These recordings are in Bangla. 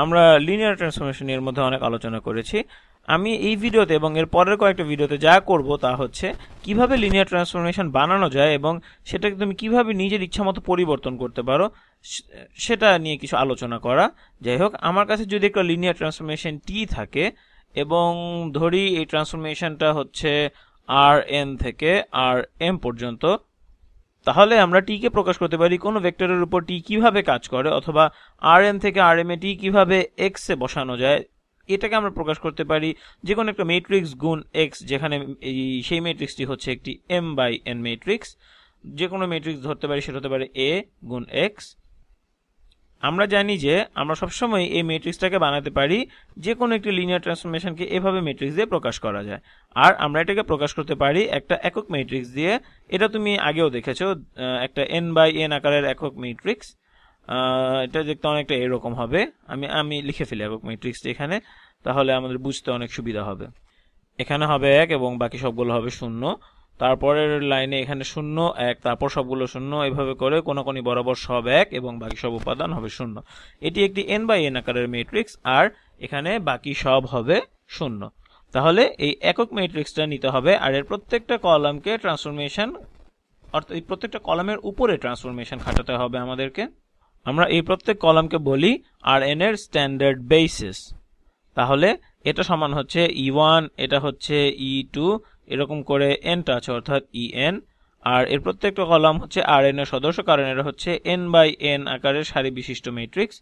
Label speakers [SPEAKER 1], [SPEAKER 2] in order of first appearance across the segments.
[SPEAKER 1] আমরা লিনিয়ার ট্রান্সফরমেশন এর মধ্যে অনেক আলোচনা করেছি। আমি এই ভিডিওতে এবং এর পরের কয়েকটা ভিডিওতে যা করব তা হচ্ছে কিভাবে লিনিয়ার ট্রান্সফরমেশন বানানো যায় এবং সেটাকে তুমি কিভাবে নিজের ইচ্ছামতো পরিবর্তন করতে পারো সেটা নিয়ে কিছু আলোচনা করা। যাই হোক, আমার কাছে যদি একটা লিনিয়ার ট্রান্সফরমেশন টি থাকে এবং ধরি এই ট্রান্সফরমেশনটা হচ্ছে আর এন থেকে আর এম পর্যন্ত, তাহলে আমরা টি কে প্রকাশ করতে পারি কোনো ভেক্টরের উপর টি কিভাবে কাজ করে, অথবা আর এন থেকে আর এম এ টি কিভাবে এক্স এ বসানো যায় এটাকে আমরা প্রকাশ করতে পারি যে কোনো একটা ম্যাট্রিক্স গুণ এক্স, যেখানে সেই ম্যাট্রিক্সটি হচ্ছে একটি এম বাই এন ম্যাট্রিক্স। যে কোনো ম্যাট্রিক্স ধরতে পারি, সেটা হতে পারে এ গুণ এক্স। আমরা জানি যে আমরা সবসময় এই ম্যাট্রিক্সটাকে বানাতে পারি যে কোনো একটি লিনিয়ার ট্রান্সফরমেশনকে এভাবে ম্যাট্রিক্স দিয়ে প্রকাশ করা যায়। আর আমরা এটাকে প্রকাশ করতে পারি একটা একক ম্যাট্রিক্স দিয়ে। এটা তুমি আগেও দেখেছো, একটা এন বাই এন আকারের একক ম্যাট্রিক্স। এটা দেখতে অনেকটা এরকম হবে। আমি লিখে ফেলি একক ম্যাট্রিক্সটা এখানে, তাহলে আমাদের বুঝতে অনেক সুবিধা হবে। এখানে হবে 1 এবং বাকি সবগুলো হবে 0। তারপরের লাইনে এখানে 0 1, তারপর সবগুলো 0, এইভাবে করে কোনাকুনি বরাবর সব 1 এবং বাকি সব উপাদান হবে 0। এটি একটি n বাই n আকারের ম্যাট্রিক্স, আর এখানে বাকি সব হবে 0। তাহলে এই একক ম্যাট্রিক্সটা নিতে হবে, আর এর প্রত্যেকটা কলামকে ট্রান্সফরমেশন, অর্থাৎ এই প্রত্যেকটা কলামের উপরে ট্রান্সফরমেশন খাটাতে হবে আমাদেরকে। আমরা এই প্রত্যেক কলামকে বলি আর এন এর স্ট্যান্ডার্ড বেসিস। তাহলে এটা সমান হচ্ছে E1, এটা হচ্ছে E2, এরকম করে এনটা আছে অর্থাৎ En, আর এর প্রত্যেকটা কলাম হচ্ছে Rn এর সদস্য, কারণ এটা হচ্ছে n বাই n আকারের সারি বিশিষ্ট ম্যাট্রিক্স।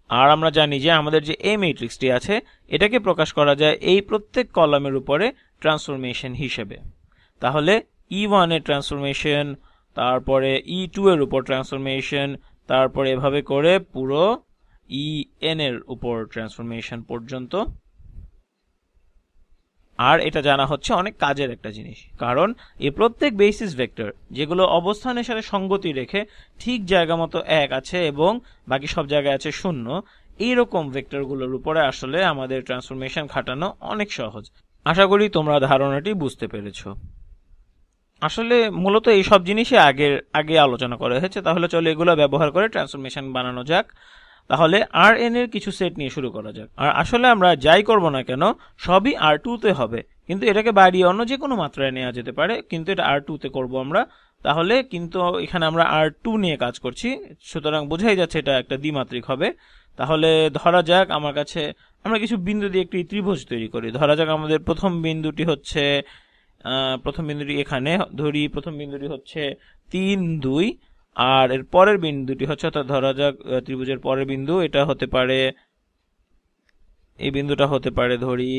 [SPEAKER 1] আর আমরা জানি যে আমাদের যে এই ম্যাট্রিক্সটি আছে এটাকে প্রকাশ করা যায় এই প্রত্যেক কলামের উপরে ট্রান্সফরমেশন হিসেবে। তাহলে E1 এর ট্রান্সফরমেশন, তারপরে E2 এর উপর ট্রান্সফরমেশন, তারপরে এভাবে করে পুরো En এর উপর ট্রান্সফরমেশন পর্যন্ত। আর এটা জানা হচ্ছে অনেক কাজের একটা জিনিস, কারণ এই প্রত্যেক বেসিস ভেক্টর যেগুলো অবস্থানের সাথে সঙ্গতি রেখে ঠিক জায়গা মতো 1 আছে এবং বাকি সব জায়গায় আছে 0, এইরকম ভেক্টরগুলোর উপরে আসলে আমাদের ট্রান্সফরমেশন খাটানো অনেক সহজ। আশা করি তোমরা ধারণাটি বুঝতে পেরেছো। আসলে মূলত এই সব জিনিসই আগে আলোচনা করা হয়েছে। তাহলে চলো এগুলো ব্যবহার করে ট্রান্সফরমেশন বানানো যাক। তাহলে আর এন এর কিছু সেট নিয়ে শুরু করা যাক। আর আসলে আমরা যাই করব না কেন সবই R2 তে হবে, কিন্তু এটাকে বাড়িয়ে অন্য যে কোনো মাত্রায় নেওয়া যেতে পারে, কিন্তু এটা R2 তে করব আমরা। তাহলে কিন্তু এখানে আমরা R2 নিয়ে কাজ করছি, সুতরাং বোঝাই যাচ্ছে এটা একটা দ্বিমাত্রিক হবে। তাহলে ধরা যাক আমার কাছে, আমরা কিছু বিন্দু দিয়ে একটি ত্রিভুজ তৈরি করি। ধরা যাক আমাদের প্রথম বিন্দুটি এখানে ধরি, প্রথম বিন্দুটি হচ্ছে 3 2, আর এর পরের বিন্দুটি হচ্ছে, অর্থাৎ ধরা যাক ত্রিভুজের পরের বিন্দু এটা হতে পারে, এই বিন্দুটা হতে পারে ধরি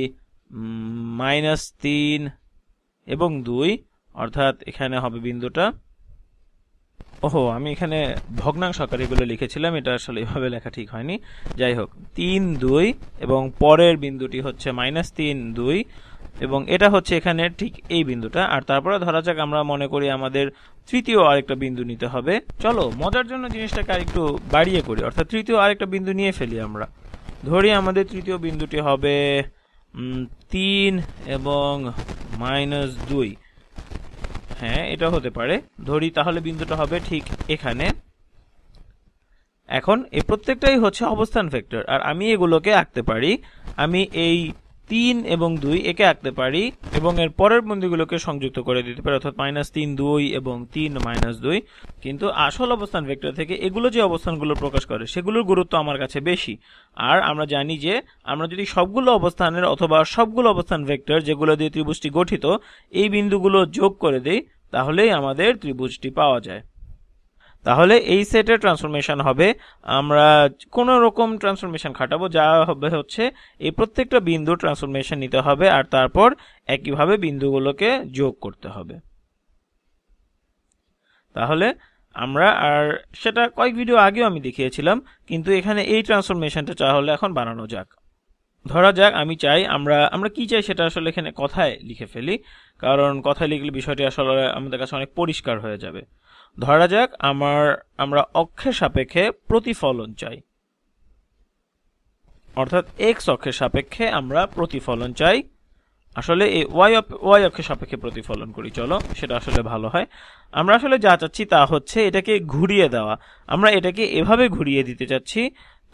[SPEAKER 1] -3 এবং 2, অর্থাৎ এখানে হবে বিন্দুটা, আমি এখানে ভগ্নাংশ আকারে এগুলো লিখেছিলাম, এটা আসলে এভাবে লেখা ঠিক হয়নি। যাই হোক, 3 2 এবং পরের বিন্দুটি হচ্ছে -3 2, এবং এটা হচ্ছে এখানে ঠিক এই বিন্দুটা। আর তারপরে ধরা যাক আমরা মনে করি আমাদের তৃতীয় আরেকটা বিন্দু নিতে হবে। চলো মজার জন্য জিনিসটাকে আরেকটু বাড়িয়ে করি, অর্থাৎ তৃতীয় আরেকটা বিন্দু নিয়ে ফেলি আমরা। ধরি আমাদের তৃতীয় বিন্দুটি হবে 3 এবং -2, হ্যাঁ এটা হতে পারে। ধরি তাহলে বিন্দুটা হবে ঠিক এখানে। এখন এই প্রত্যেকটাই হচ্ছে অবস্থান ভেক্টর, আর আমি এগুলোকে আঁকতে পারি। আমি এই 3 এবং 2 একে আঁকতে পারি এবং এর পরের বিন্দুগুলোকে সংযুক্ত করে দিতে পারি, অর্থাৎ -3 2 এবং 3 -2। কিন্তু আসল অবস্থান ভেক্টর থেকে এগুলো যে অবস্থানগুলো প্রকাশ করে সেগুলোর গুরুত্ব আমার কাছে বেশি। আর আমরা জানি যে আমরা যদি সবগুলো অবস্থানের অথবা সবগুলো অবস্থান ভেক্টর যেগুলো দিয়ে ত্রিভুজটি গঠিত এই বিন্দুগুলো যোগ করে দেই, তাহলেই আমাদের ত্রিভুজটি পাওয়া যায়। তাহলে এই সেটের ট্রান্সফরমেশন হবে, আমরা কোন রকম ট্রান্সফরমেশন খাটাবো, যা হবে হচ্ছে এই প্রত্যেকটা বিন্দু ট্রান্সফরমেশন নিতে হবে আর তারপর একইভাবে বিন্দুগুলোকে যোগ করতে হবে। তাহলে আমরা, আর সেটা কয়েক ভিডিও আগেও আমি দেখিয়েছিলাম, কিন্তু এখানে এই ট্রান্সফরমেশনটা তাহলে এখন বানানো যাক। ধরা যাক আমি চাই, আমরা কি চাই সেটা আসলে এখানে কথায় লিখে ফেলি, কারণ কথায় লিখলে বিষয়টি আসলে আমাদের কাছে অনেক পরিষ্কার হয়ে যাবে। ধরা যাক আমরা অক্ষের সাপেক্ষে প্রতিফলন চাই, অর্থাৎ এক্স অক্ষের সাপেক্ষে আমরা প্রতিফলন চাই। আসলে এই ওয়াই অক্ষের সাপেক্ষে প্রতিফলন করি, চলো সেটা আসলে ভালো হয়। আমরা আসলে যা চাচ্ছি তা হচ্ছে এটাকে ঘুরিয়ে দেওয়া। আমরা এটাকে এভাবে ঘুরিয়ে দিতে চাচ্ছি,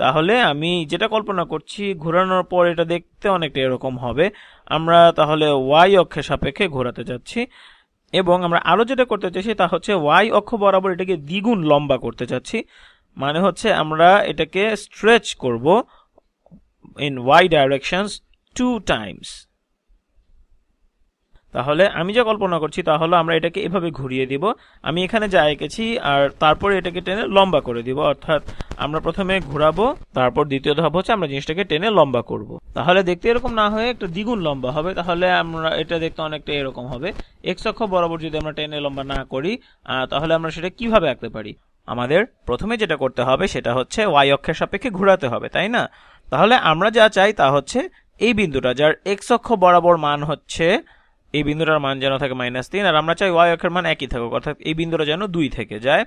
[SPEAKER 1] তাহলে আমি যেটা কল্পনা করছি ঘোরানোর পর এটা দেখতে অনেকটা এরকম হবে। আমরা তাহলে ওয়াই অক্ষের সাপেক্ষে ঘোরাতে যাচ্ছি এবং আমরা আরো যেটা করতে চাইছি তা হচ্ছে ওয়াই অক্ষ বরাবর এটাকে দ্বিগুণ লম্বা করতে চাচ্ছি। মানে হচ্ছে আমরা এটাকে স্ট্রেচ করব in y directions 2 times। তাহলে আমি যা কল্পনা করছি তা হলো আমরা এটাকে এভাবে ঘুরিয়ে দিব। আমি এখানে যা এঁকেছি আর তারপরে এটাকে টেনে লম্বা করে দিব, অর্থাৎ আমরা প্রথমে ঘোরাবো, তারপর দ্বিতীয় ধাপ হচ্ছে আমরা জিনিসটাকে টেনে লম্বা করব। তাহলে দেখতে এরকম না হয়ে একটা দ্বিগুণ লম্বা হবে। তাহলে আমরা এটা দেখতে অনেকটা এরকম হবে। এক্স অক্ষ বরাবর যদি আমরা টেনে লম্বা না করি তাহলে আমরা সেটা কিভাবে আঁকতে পারি? আমাদের প্রথমে যেটা করতে হবে সেটা হচ্ছে ওয়াই অক্ষের সাপেক্ষে ঘোরাতে হবে, তাই না? তাহলে আমরা যা চাই তা হচ্ছে এই বিন্দুটা যার এক্স অক্ষ বরাবর মান হচ্ছে, এই বিন্দুটার মান যেন থাকে -3, আর আমরা চাই ওয়াই অক্ষের মান একই থাকুক, অর্থাৎ এই বিন্দুটা যেন 2 থেকে যায়।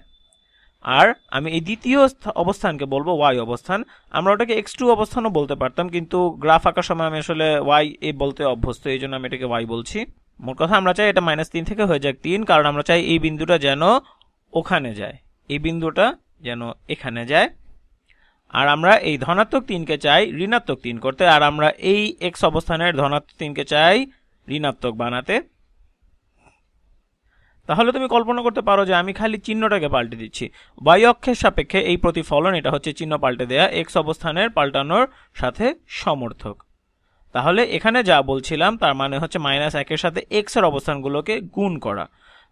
[SPEAKER 1] আর আমি এই দ্বিতীয় অবস্থানকে বলবো ওয়াই অবস্থান। আমরা ওটাকে x2 অবস্থানও বলতে পারতাম, কিন্তু গ্রাফ আঁকার সময় আমি আসলে ওয়াই বলতে অভ্যস্ত, এই জন্য আমি এটাকে ওয়াই বলছি। মোট কথা আমরা চাই এটা -3 থেকে হয়ে যাক 3, কারণ আমরা চাই এই বিন্দুটা যেন ওখানে যায়, এই বিন্দুটা যেন এখানে যায়। আর আমরা এই ধনাত্মক 3কে চাই ঋণাত্মক 3 করতে, আর আমরা এই x অবস্থানের ধনাত্মক 3কে চাই ঋণাত্মক বানাতে। তাহলে তুমি কল্পনা করতে পারো যে আমি খালি চিহ্নটাকে পাল্টে দিচ্ছি। y অক্ষের সাপেক্ষে এই প্রতিফলন, এটা হচ্ছে চিহ্ন পাল্টে দেয়া x অবস্থানের পাল্টানোর সাথে সমর্থক। তাহলে এখানে যা বলছিলাম তার মানে হচ্ছে -1 এর সাথে x এর অবস্থানগুলোকে গুণ করা।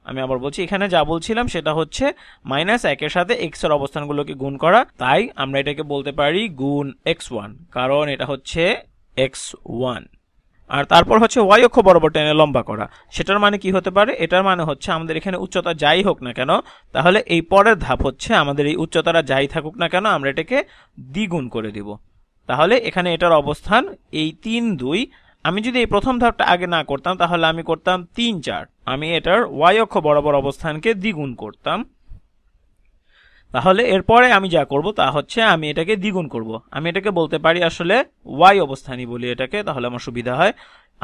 [SPEAKER 1] আমি আবার বলছি, এখানে যা বলছিলাম সেটা হচ্ছে -1 এর সাথে x এর অবস্থানগুলোকে গুণ করা। তাই আমরা এটাকে বলতে পারি গুণ x1, কারণ এটা হচ্ছে x1। আর তারপর হচ্ছে ওয়াই অক্ষ বরাবর টেনে লম্বা করা। সেটার মানে কি হতে পারে? এটার মানে হচ্ছে আমাদের এখানে উচ্চতা যাই হোক না কেন, তাহলে এই পরের ধাপ হচ্ছে আমাদের এই উচ্চতাটা যাই থাকুক না কেন আমরা এটাকে দ্বিগুণ করে দিব। তাহলে এখানে এটার অবস্থান এই 3, 2। আমি যদি এই প্রথম ধাপটা আগে না করতাম তাহলে আমি করতাম 3, 4। আমি এটার ওয়াই অক্ষ বরাবর অবস্থানকে দ্বিগুণ করতাম। তাহলে এরপরে আমি যা করব তা হচ্ছে আমি এটাকে দ্বিগুণ করব। আমি এটাকে বলতে পারি আসলে ওয়াই অবস্থানই বলি এটাকে, তাহলে আমার সুবিধা হয়।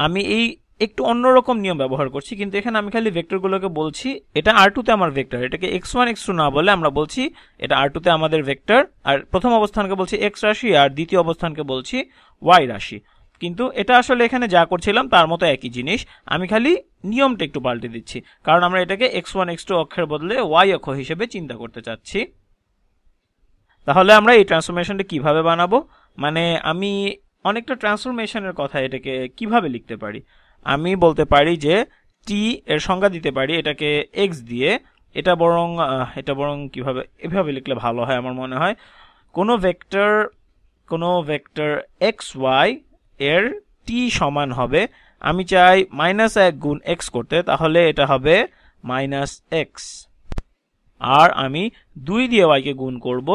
[SPEAKER 1] আমি এই একটু অন্যরকম নিয়ম ব্যবহার করছি, কিন্তু এখানে আমি খালি ভেক্টরগুলোকে বলছি এটা r2 তে আমার ভেক্টর, এটাকে x1 x2 না বলে আমরা বলছি এটা r2 তে আমাদের ভেক্টর। আর প্রথম অবস্থানকে বলছি x রাশি আর দ্বিতীয় অবস্থানকে বলছি y রাশি। কিন্তু এটা আসলে এখানে যা করছিলাম তার মতো একই জিনিস, আমি খালি নিয়মটা একটু পাল্টে দিচ্ছি, কারণ আমরা এটাকে x1 x2 অক্ষের বদলে y অক্ষ হিসেবে চিন্তা করতে চাচ্ছি। তাহলে আমরা এই ট্রান্সফরমেশনটা কিভাবে বানাবো? মানে আমি অনেকটা ট্রান্সফরমেশনের কথা এটাকে কিভাবে লিখতে পারি? আমি বলতে পারি যে t এর সংজ্ঞা দিতে পারি এটাকে x দিয়ে। এটা বরং কিভাবে এভাবে লিখলে ভালো হয় আমার মনে হয়। কোনো ভেক্টর xy এর t সমান হবে, আমি চাই -1 গুণ x করতে, তাহলে এটা হবে -x। আর আমি 2 দিয়ে y কে গুণ করব।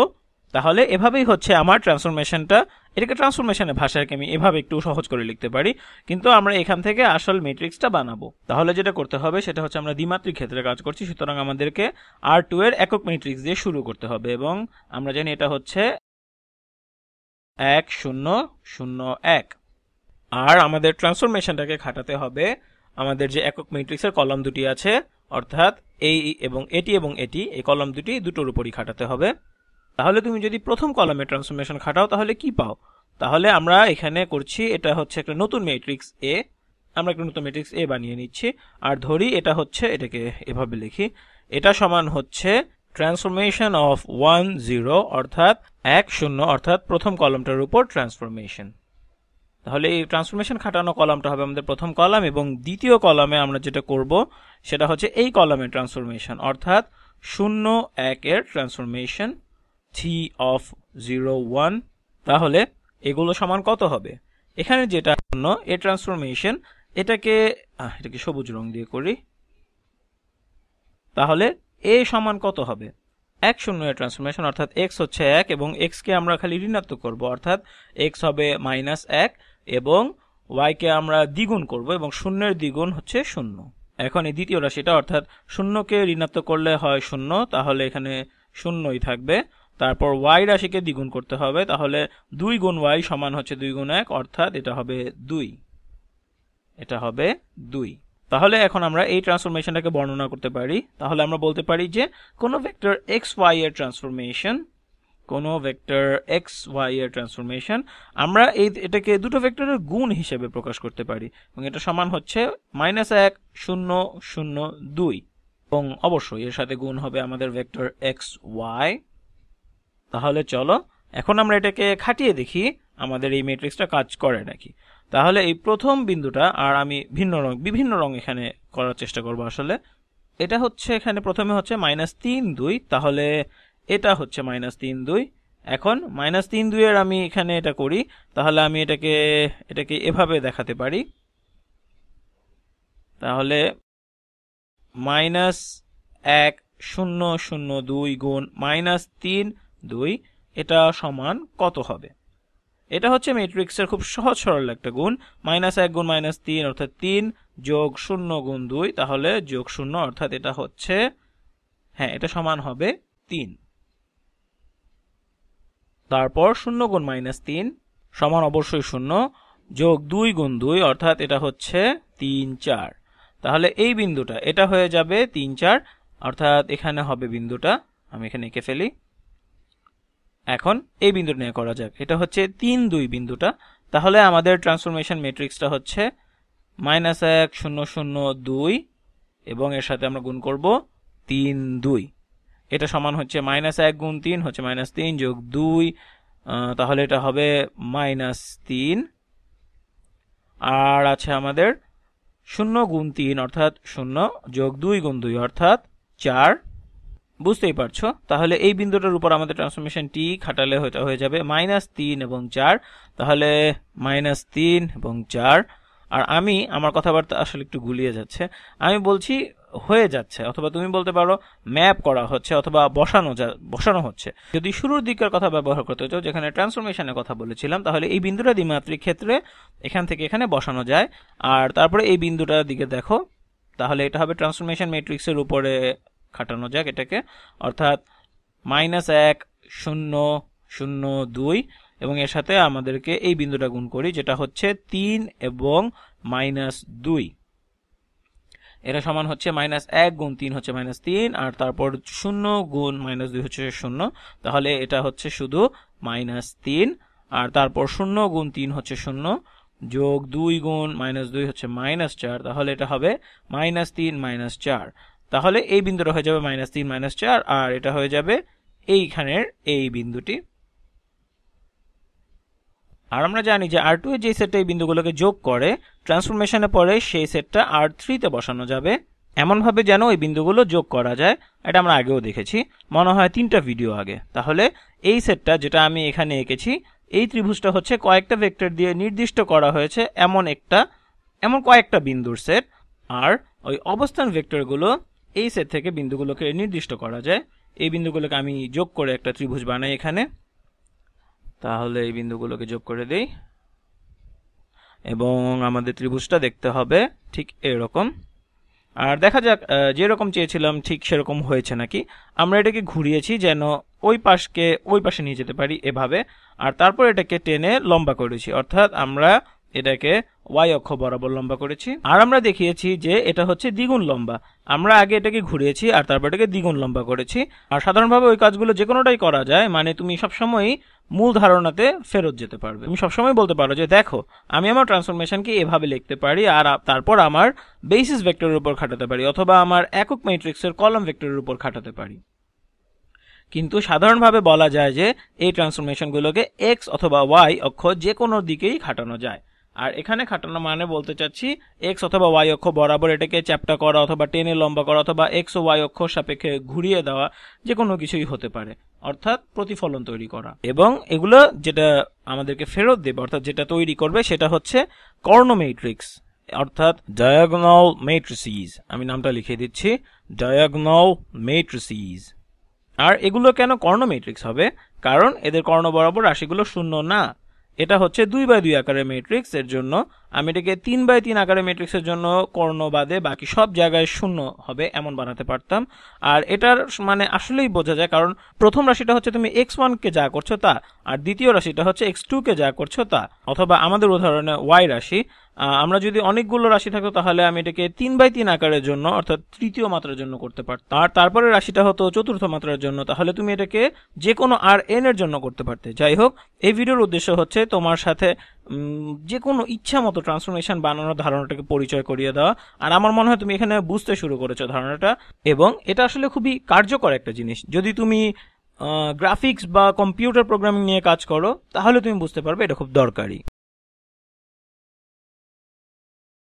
[SPEAKER 1] তাহলে এভাবেই হচ্ছে আমার ট্রান্সফরমেশনটা। এটাকে ট্রান্সফরমেশনের ভাষাকে আমি এভাবে একটু সহজ করে লিখতে পারি, কিন্তু আমরা এখান থেকে আসল ম্যাট্রিক্সটা বানাবো। তাহলে যেটা করতে হবে সেটা হচ্ছে আমরা দ্বিমাত্রিক ক্ষেত্রে কাজ করছি, সুতরাং আমাদেরকে R2 এর একক ম্যাট্রিক্স দিয়ে শুরু করতে হবে, এবং আমরা জানি এটা হচ্ছে 1 0 0 1। আর আমাদের ট্রান্সফরমেশনটাকে খাটাতে হবে আমাদের যে একক ম্যাট্রিক্সের কলাম দুটি আছে, অর্থাৎ এই এবং এটি এই কলাম দুটোর উপরই খাটাতে হবে। তাহলে তুমি যদি প্রথম কলামে ট্রান্সফরমেশন খাটাও তাহলে কি পাও? তাহলে আমরা এখানে করছি এটা হচ্ছে একটা নতুন ম্যাট্রিক্স এ, আমরা একটা নতুন ম্যাট্রিক্স এ বানিয়ে নিচ্ছি। আর ধরি এটা হচ্ছে, এটাকে এভাবে লিখি, এটা সমান হচ্ছে ট্রান্সফরমেশন অফ 1 0, অর্থাৎ 1 0, অর্থাৎ প্রথম কলামটার উপর ট্রান্সফরমেশন। তাহলে এই ট্রান্সফরমেশন খাটানো কলামটা হবে আমাদের প্রথম কলাম, এবং দ্বিতীয় কলামে আমরা যেটা করব সেটা হচ্ছে এই কলামের ট্রান্সফরমেশন, অর্থাৎ 0 1 এর ট্রান্সফরমেশন, t of 0 1। তাহলে এগুলো সমান কত হবে? এখানে যেটা জন্য এ ট্রান্সফরমেশন, এটাকে সবুজ রং দিয়ে করি। তাহলে এ সমান কত হবে? 1 0 এর ট্রান্সফরমেশন, অর্থাৎ x হচ্ছে 1 এবং x কে আমরা খালি ঋণাত্মক করব, অর্থাৎ x হবে -1, এবং y কে আমরা দ্বিগুণ করব, এবং 0 এর দ্বিগুণ হচ্ছে 0। এখন এই দ্বিতীয় রাশিটা, অর্থাৎ 0 কে ঋণাত্মক করলে হয় 0, তাহলে এখানে 0ই থাকবে। তারপর y রাশিকে দ্বিগুণ করতে হবে, তাহলে 2 গুণ y সমান হচ্ছে 2 গুণ 1, অর্থাৎ এটা হবে 2। এটা হবে 2। তাহলে এখন আমরা এই ট্রান্সফরমেশনটাকে বর্ণনা করতে পারি। তাহলে আমরা বলতে পারি যে কোনো ভেক্টর xy এর ট্রান্সফরমেশন কোনো ভেক্টর এক্স ওয়াই এর ট্রান্সফরমেশন আমরা এটাকে দুটো ভেক্টরের গুণ হিসেবে প্রকাশ করতে পারি এবং এটা সমান হচ্ছে -1 0 0 2 এবং অবশ্যই এর সাথে গুণ হবে আমাদের ভেক্টর এক্স ওয়াই। তাহলে চলো এখন আমরা এটাকে খাটিয়ে দেখি আমাদের এই ম্যাট্রিক্সটা কাজ করে নাকি। তাহলে এই প্রথম বিন্দুটা, আর আমি বিভিন্ন রং এখানে করার চেষ্টা করব। আসলে এটা হচ্ছে এখানে প্রথমে হচ্ছে -3 2, তাহলে এটা হচ্ছে -3 2। এখন -3 2 এর আমি এখানে এটা করি, তাহলে আমি এটাকে এভাবে দেখাতে পারি। তাহলে -1 0 0 2 গুণ -3 2 এটা সমান কত হবে? এটা হচ্ছে ম্যাট্রিক্সের খুব সহজ সরল একটা গুণ। -1 গুণ -3 অর্থাৎ 3 যোগ 0 গুণ 2, তাহলে যোগ 0 অর্থাৎ এটা হচ্ছে, হ্যাঁ এটা সমান হবে 3। তারপর 0 গুণ -3 সমান অবশ্যই 0 যোগ 2 গুণ 2 অর্থাৎ এটা হচ্ছে 3 4। তাহলে এই বিন্দুটা এটা হয়ে যাবে 3 4, অর্থাৎ এখানে হবে বিন্দুটা, আমি এখানে এঁকে ফেলি। এখন এই বিন্দুটা নিয়ে করা যাক, এটা হচ্ছে 3 2 বিন্দুটা। তাহলে আমাদের ট্রান্সফরমেশন ম্যাট্রিক্সটা হচ্ছে -1 0 0 2 এবং এর সাথে আমরা গুণ করব 3 2। এটা সমান হচ্ছে -1 গুণ 3 হচ্ছে -3 যোগ 2, তাহলে এটা হবে -3। আর আছে আমাদের 0 গুণ 3 অর্থাৎ 0 যোগ 2 গুণ 2 অর্থাৎ 4। বুঝতেই পারছো, তাহলে এই বিন্দুটার উপর আমাদের ট্রান্সফরমেশন টি খাটালে হয়ে যাবে -3 এবং 4। তাহলে -3 এবং 4। আর আমার কথাবার্তা আসলে একটু গুলিয়ে যাচ্ছে, আমি বলছি হয়ে যাচ্ছে, অথবা তুমি বলতে পারো ম্যাপ করা হচ্ছে অথবা বসানো হচ্ছে। যদি শুরুর দিকের কথা ব্যবহার করতে চাও, যেখানে ট্রান্সফরমেশনের কথা বলেছিলাম, তাহলে এই বিন্দুটা দ্বিমাত্রিক ক্ষেত্রে এখান থেকে এখানে বসানো যায়। আর তারপরে এই বিন্দুটার দিকে দেখো, তাহলে এটা হবে ট্রান্সফরমেশন ম্যাট্রিক্সের উপরে খাটানো যাক এটাকে, অর্থাৎ -1 0 0 2 এবং এর সাথে আমাদেরকে এই বিন্দুটা গুণ করি, যেটা হচ্ছে 3 এবং -2। এটা সমান হচ্ছে -1 গুণ 3 হচ্ছে -3, আর তারপর 0 গুণ -2 হচ্ছে 0, তাহলে এটা হচ্ছে শুধু -3। আর তারপর 0 গুণ 3 হচ্ছে 0 যোগ 2 গুণ -2 হচ্ছে -4, তাহলে এটা হবে -3 -4। তাহলে এই বিন্দুটা হয়ে যাবে -3 -4, আর এটা হয়ে যাবে এইখানের এই বিন্দুটি। আর আমরা জানি যে R2 এর যে সেটটা এই বিন্দুগুলোকে যোগ করে ট্রান্সফরমেশনে পরে সেই সেটটা R3 তে বসানো যাবে, এমনভাবে যেন ওই বিন্দুগুলো যোগ করা যায়। এটা আমরা আগেও দেখেছি, মনে হয় 3টা ভিডিও আগে। তাহলে এই সেটটা যেটা আমি এখানে এঁকেছি, এই ত্রিভুজটা হচ্ছে কয়েকটা ভেক্টর দিয়ে নির্দিষ্ট করা হয়েছে এমন কয়েকটা বিন্দুর সেট। আর ওই অবস্থান ভেক্টরগুলো এই সেট থেকে বিন্দুগুলোকে নির্দিষ্ট করা যায়। এই বিন্দুগুলোকে আমি যোগ করে একটা ত্রিভুজ বানাই এখানে। তাহলে এই বিন্দুগুলোকে যোগ করে দেই এবং আমাদের ত্রিভুজটা দেখতে হবে ঠিক এরকম। আর দেখা যাক যেরকম চেয়েছিলাম ঠিক সেরকম হয়েছে নাকি। আমরা এটাকে ঘুরিয়েছি যেন ওই পাশে নিয়ে যেতে পারি এভাবে, আর তারপর এটাকে টেনে লম্বা করেছি, অর্থাৎ আমরা এটাকে y অক্ষ বরাবর লম্বা করেছি। আর আমরা দেখিয়েছি যে এটা হচ্ছে দ্বিগুণ লম্বা। আমরা আগে এটাকে ঘুরিয়েছি আর তারপর এটাকে দ্বিগুণ লম্বা করেছি। আর সাধারণভাবে ওই কাজগুলো যে কোনোটাই করা যায়, মানে তুমি সবসময়ই মূল ধারণাতে ফেরত যেতে পারবে। তুমি সবসময় বলতে পারো যে দেখো আমি আমার ট্রান্সফরমেশনকে এভাবে লিখতে পারি, আর তারপর আমার বেসিস ভেক্টরের উপর খাটাতে পারি, অথবা আমার একক ম্যাট্রিক্সের কলাম ভেক্টরের উপর খাটাতে পারি। কিন্তু সাধারণভাবে বলা যায় যে এই ট্রান্সফরমেশনগুলোকে এক্স অথবা ওয়াই অক্ষ যে কোনো দিকেই খাটানো যায়। আর এখানে খাটানো মানে বলতে চাচ্ছি এক্স অথবা ওয়াই অক্ষ বরাবর এটাকে চ্যাপ্টা করা, অথবা টেনে লম্বা করা, অথবা এক্স ও ওয়াই অক্ষ সাপেক্ষে ঘুরিয়ে দেওয়া, যে কোনো কিছুই হতে পারে, অর্থাৎ প্রতিফলন তৈরি করা। এবং এগুলো যেটা আমাদেরকে ফেরত দেবে, অর্থাৎ যেটা তৈরি করবে, সেটা হচ্ছে কর্ণ ম্যাট্রিক্স, অর্থাৎ ডায়াগোনাল ম্যাট্রিসিস। আমি নামটা লিখে দিচ্ছি, ডায়াগোনাল ম্যাট্রিসিস। আর এগুলো কেন কর্ণ ম্যাট্রিক্স হবে? কারণ এদের কর্ণ বরাবর রাশিগুলো শূন্য না। এটা হচ্ছে 2 বাই 2 আকারের ম্যাট্রিক্স, এর জন্য আমি এটাকে 3x3 আকারে ম্যাট্রিক্সের জন্য কর্ণ বাদে বাকি সব জায়গায় শূন্য হবে এমন বানাতে পারতাম। আর এটার মানে আসলেই বোঝা যায়, কারণ প্রথম রাশিটা হচ্ছে তুমি x1 কে যা করছো তা, আর দ্বিতীয় রাশিটা হচ্ছে x2 কে যা করছো তা। অথবা আমাদের উদাহরণে y রাশি, আমরা যদি অনেকগুলো রাশি থাকতো তাহলে আমি এটাকে 3x3 আকারের জন্য অর্থাৎ তৃতীয় মাত্রার জন্য করতে পারতাম। আর তারপরে রাশিটা হতো চতুর্থ মাত্রার জন্য, তাহলে তুমি এটাকে যে কোনো আর n এর জন্য করতে পারতে। যাই হোক, এই ভিডিওর উদ্দেশ্য হচ্ছে তোমার সাথে যে কোনো ইচ্ছা মতো ট্রান্সফরমেশন বানানোর ধারণাটাকে পরিচয় করিয়ে দেওয়া। আর আমার মনে হয় তুমি এখানে বুঝতে শুরু করেছো ধারণাটা, এবং এটা আসলে খুবই কার্যকর একটা জিনিস। যদি তুমি গ্রাফিক্স বা কম্পিউটার প্রোগ্রামিং নিয়ে কাজ করো তাহলে তুমি বুঝতে পারবে এটা খুব দরকারি।